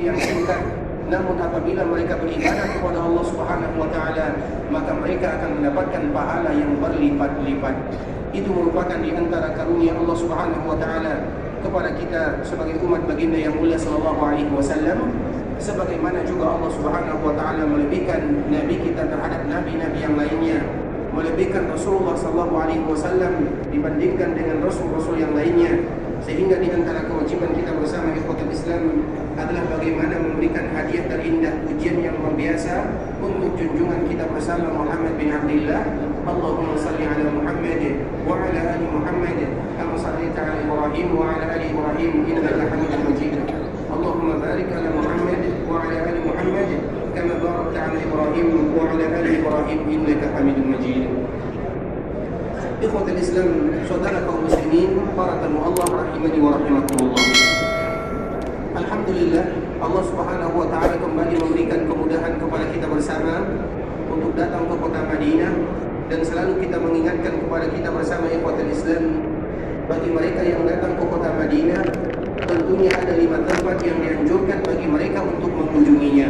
yang singkat. Namun apabila mereka beribadah kepada Allah Subhanahu wa taala, maka mereka akan mendapatkan pahala yang berlipat-lipat. Itu merupakan di antara karunia Allah Subhanahu wa taala kepada kita sebagai umat baginda yang mulia sallallahu alaihi wasallam, sebagaimana juga Allah Subhanahu wa taala melebihkan nabi kita terhadap nabi-nabi yang lainnya, melebihkan Rasulullah sallallahu alaihi wasallam dibandingkan dengan rasul-rasul yang lainnya. Sehingga di antara kewajiban kita bersama ikhwatul Islam adalah bagaimana memberikan hadiah terindah, ujian yang luar biasa untuk junjungan kita bersama Muhammad bin Abdullah. Allahumma salli ala Muhammad wa ala ali Muhammad kama sallaita ala Ibrahim wa ala ali Ibrahim innaka Hamidum Majid. Allahumma barik ala Muhammad wa ala ali Muhammad kama barakta ala Ibrahim wa ala ali Ibrahim innaka Hamidum Majid. Ikhwatul Islam, saudara kaum muslimin, para tamu Allah rahimani wa rahimakumullah. Alhamdulillah, Allah Subhanahu wa taala kembali memberikan kemudahan kepada kita bersama untuk datang ke kota Madinah, dan selalu kita mengingatkan kepada kita bersama ikhwatul Islam, bagi mereka yang datang ke kota Madinah, tentunya ada 5 tempat yang dianjurkan bagi mereka untuk mengunjunginya.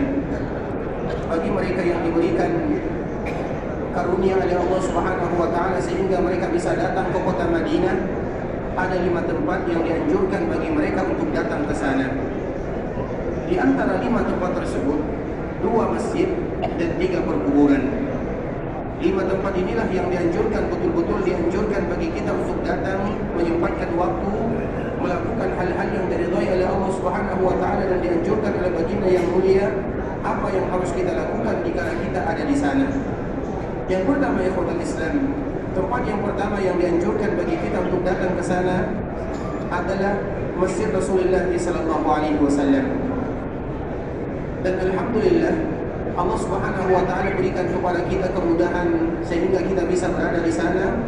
Bagi mereka yang diberikan karunia oleh Allah Subhanahu wa taala sehingga mereka bisa datang ke kota Madinah, ada 5 tempat yang dianjurkan bagi mereka untuk datang ke sana. Di antara 5 tempat tersebut, 2 masjid dan 3 perkuburan. 5 tempat inilah yang dianjurkan, betul-betul dianjurkan bagi kita untuk datang, menyempatkan waktu, melakukan hal-hal yang diridhai oleh Allah Subhanahu wa taala dan dianjurkan oleh baginda yang mulia. Apa yang harus kita lakukan jika kita ada di sana? Yang pertama, ikhwatul Islam, tempat yang pertama yang dianjurkan bagi kita untuk datang ke sana adalah Masjid Rasulullah sallallahu alaihi wasallam. Dan alhamdulillah, Allah Subhanahu wa taala berikan kepada kita kemudahan sehingga kita bisa berada di sana,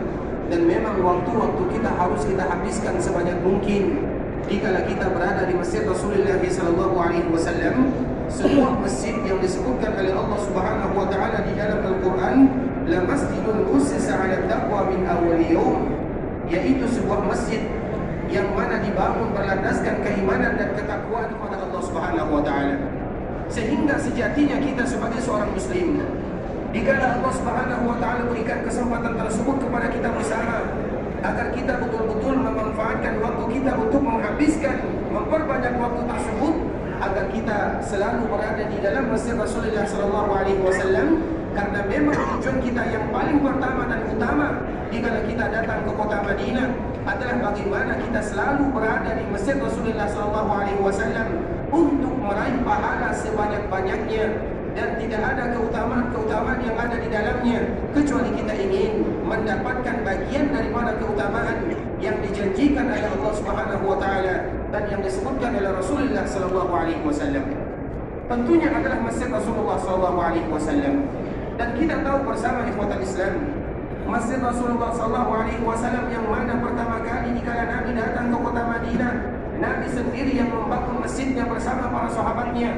dan memang waktu-waktu kita harus kita habiskan sebanyak mungkin dikala kita berada di Masjid Rasulullah sallallahu alaihi wasallam. Sebuah masjid yang disebutkan oleh Allah Subhanahu wa taala di dalam Al-Qur'an, la masjidun ussisa 'ala taqwa min awwal yawm, yaitu sebuah masjid yang mana dibangun berlandaskan keimanan dan ketakwaan kepada Allah Subhanahu wa taala. Sehingga sejatinya kita sebagai seorang muslim, dikala Allah Subhanahu wa taala berikan kesempatan tersebut kepada kita bersama, agar kita betul-betul memanfaatkan waktu kita untuk menghabiskan, memperbanyak waktu tersebut, agar kita selalu berada di dalam Masjid Rasulullah sallallahu alaihi wasallam, karena memang tujuan kita yang paling pertama dan utama jika kita datang ke kota Madinah adalah bagaimana kita selalu berada di Masjid Rasulullah sallallahu alaihi wasallam untuk meraih pahala sebanyak-banyaknya, dan tidak ada keutamaan yang ada di dalamnya kecuali kita ingin mendapatkan bagian daripada keutamaan yang dijanjikan oleh Allah Subhanahu wa taala dan yang disebutkan oleh Rasulullah sallallahu alaihi wasallam. Tentunya adalah Masjid Rasulullah sallallahu alaihi wasallam. Dan kita tahu bersama ikhwatul Islam, Masjid Rasulullah sallallahu alaihi wasallam yang mana pertama kali dikala Nabi datang ke kota Madinah, Nabi sendiri yang membangun masjidnya bersama para sahabatnya.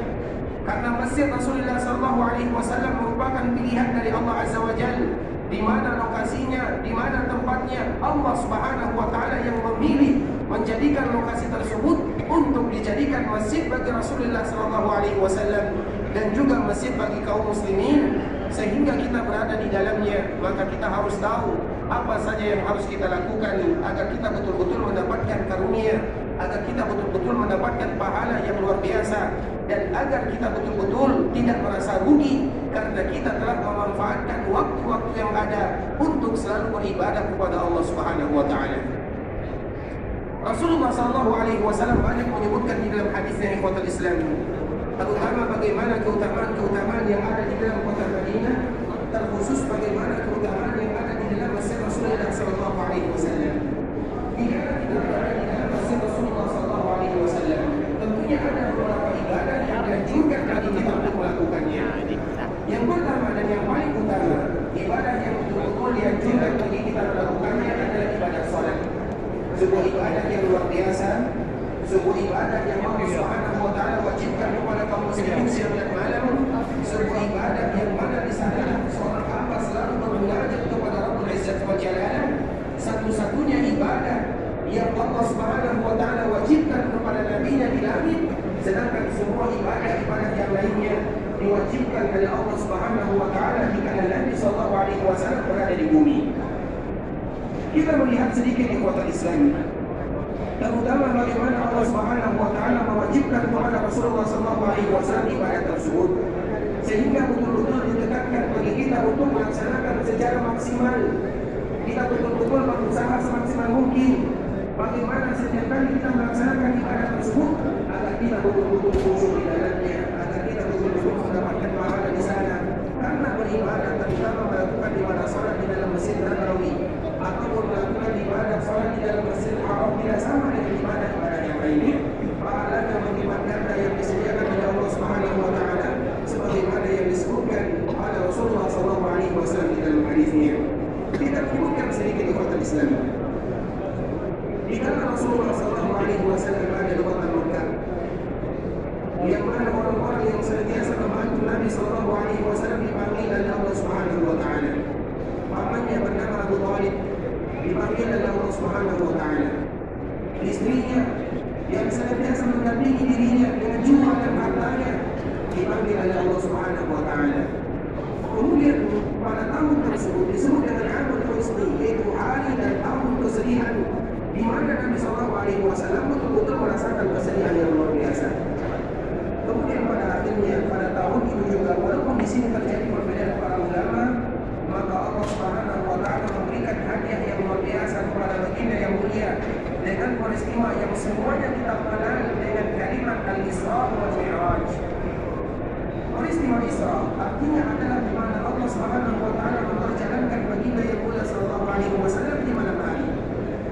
Karena Masjid Rasulullah sallallahu alaihi wasallam merupakan pilihan dari Allah Azza wa Jalla, di mana lokasinya, di mana tempatnya, Allah Subhanahu wa taala yang memilih menjadikan lokasi tersebut untuk dijadikan masjid bagi Rasulullah sallallahu alaihi wasallam dan juga masjid bagi kaum muslimin. Sehingga kita berada di dalamnya, maka kita harus tahu apa saja yang harus kita lakukan agar kita betul-betul mendapatkan karunia, agar kita betul-betul mendapatkan pahala yang luar biasa, dan agar kita betul-betul tidak merasa rugi karena kita telah memanfaatkan waktu-waktu yang ada untuk selalu beribadah kepada Allah Subhanahu wa taala. Rasulullah sallallahu alaihi wasallam banyak menyebutkan di dalam hadisnya ikhwatul Islam, terutama bagaimana keutamaan yang ada di dalam kota Madinah, terkhusus bagaimana keutamaan yang ada di dalam Masjid Rasulullah sallallahu alaihi wasallam. Jika kita berada di dalam Masjid Rasulullah sallallahu alaihi wasallam, tentunya ada beberapa ibadah yang dianjurkan bagi kita untuk melakukannya. Yang pertama dan yang paling utama, ibadah yang betul-betul dianjurkan bagi kita melakukannya adalah ibadah salat. Sebuah ibadah yang luar biasa, sebuah ibadah yang Allah Subhanahu wa taala wajibkan kepada kaum muslimin siang dan malam, sebuah ibadah yang mana di sana seorang hamba selalu bermunajat kepada Rabbul Izzat wal Jalal, satu-satunya ibadah yang Allah Subhanahu wa taala wajibkan kepada nabinya di langit, sedangkan semua semua ibadah yang lainnya diwajibkan oleh Allah Subhanahu wa taala jika Nabi sallallahu alaihi wasallam berada di bumi. Kita melihat sedikit ikhwatul Islam, terutama bagaimana Allah Subhanahu wa taala mewajibkan kepada Rasulullah sallallahu alaihi wasallam ibadah tersebut, sehingga betul-betul ditegakkan bagi kita untuk melaksanakan secara maksimal. Kita betul-betul berusaha semaksimal mungkin bagaimana setiap kali kita melaksanakan ibadah tersebut agar kita betul-betul khusyuk di dalamnya, agar kita betul-betul mendapatkan pahala di sana. Karena beribadah terutama melakukan ibadah salat di dalam Masjid Nabawi ataupun melakukan ibadah salat di dalam Masjid Haram tidak sama dengan ibadah-ibadah yang lainnya. Pahalanya berlipat ganda yang disediakan oleh Allah Subhanahu wa taala sebagaimana yang disebutkan oleh Rasulullah sallallahu alaihi wasallam di dalam hadisnya. Kita menyebutkan sedikit ikhwatul Islam. Di dalam Rasulullah sallallahu alaihi wasallam ada di kota Mekah, yang mana orang-orang yang senantiasa membantu Nabi sallallahu alaihi wasallam dipanggil oleh Allah Subhanahu wa taala. Pamannya bernama Abu Thalib dipanggil oleh Allah Subhanahu wa taala. Istrinya yang senantiasa mendampingi dirinya dengan jiwa dan hartanya dipanggil oleh Allah Subhanahu wa taala. Kemudian pada tahun tersebut disebut dengan Amul Husni, yaitu hari dan tahun kesedihan, di mana Nabi sallallahu alaihi wasallam betul-betul merasakan kesedihan yang luar biasa. Kemudian pada akhirnya pada tahun itu juga, walaupun di sini terjadi perbedaan para ulama, maka Allah Subhanahu wa taala memberikan hadiah yang luar biasa kepada baginda yang mulia dengan peristiwa yang semuanya kita kenal dengan kalimat Al-Isra wal Mi'raj. Peristiwa Isra artinya adalah di mana Allah Subhanahu wa taala memperjalankan baginda yang mulia sallallahu alaihi wasallam di malam hari.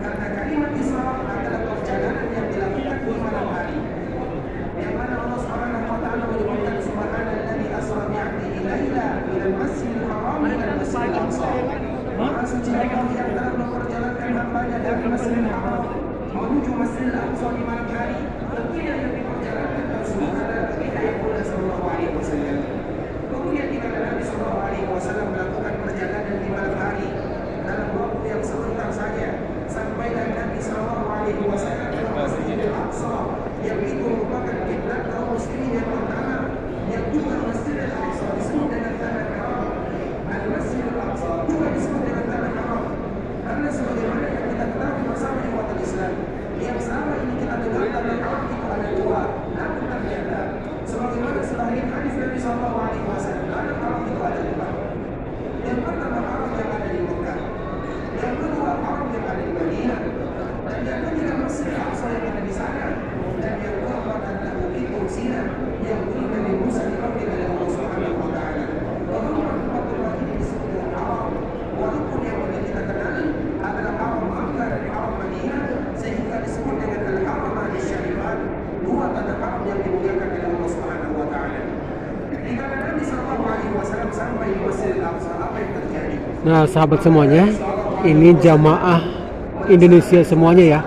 Karena kalimat Isra adalah perjalanan yang dilakukan di malam hari, yang mana Allah Subhanahu wa taala menyebutkan subhanalladzi asra bi'abdihi laila minal masjidil haram ilal masjidil aqsa. Maha suci Allah yang telah memperjalankan hamba-Nya dari Masjidil Haram menuju Masjidil Aqsa di malam hari. Tentunya yang diperjalankan tersebut adalah baginda yang mulia sallallahu alaihi wasallam. Kemudian di mana Nabi sallallahu alaihi wasallam melakukan perjalanan di malam hari dalam waktu yang sebentar saja, sampai dan Nabi sallallahu alaihi wasallam ke Masjidil Aqsa, yang itu merupakan kiblat kaum muslimin yang pertama, yang juga Masjidil Aqsa disebut dengan tanah haram. Al-Masjidil Aqsa juga disebut dengan tanah haram karena sebagaimana yang kita ketahui bersama ikhwatul Islam, yang selama ini kita dengar tanah haram itu ada dua, namun ternyata sebagaimana selain hadis Nabi sallallahu alaihi wasallam, tanah haram itu ada dua. Yang pertama haram yang ada di Mekah, yang kedua haram yang ada di Madinah, dan yang ketiga Masjidil Aqsa yang ada di sana, dan yang keempat adalah Bukit Tursina yang beri Nabi Musa dipanggil oleh Allah Subhanahu wa taala. Tempat-tempat ini disebut dengan haram, walaupun yang kita kenal adalah haram Makkah dan haram Madinah, sehingga disebut dengan al-Haram al-Syarifat, dua tanah haram yang dimuliakan oleh Allah Subhanahu wa taala. Jika Nabi sallallahu alaihi wasallam sampai di Masjidil Aqsa, apa yang terjadi? Nah, sahabat semuanya, ini jamaah Indonesia semuanya ya,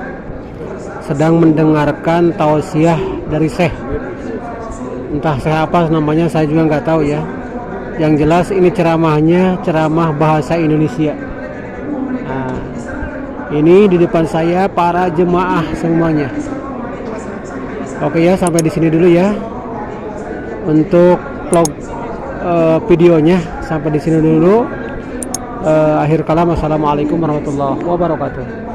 sedang mendengarkan tausiah dari Syekh. Entah Syekh apa namanya, saya juga nggak tahu ya. Yang jelas ini ceramahnya ceramah bahasa Indonesia. Nah, ini di depan saya para jemaah semuanya. Oke ya, sampai di sini dulu ya untuk vlog videonya. Sampai di sini dulu. Akhir kalam, assalamualaikum warahmatullahi wabarakatuh.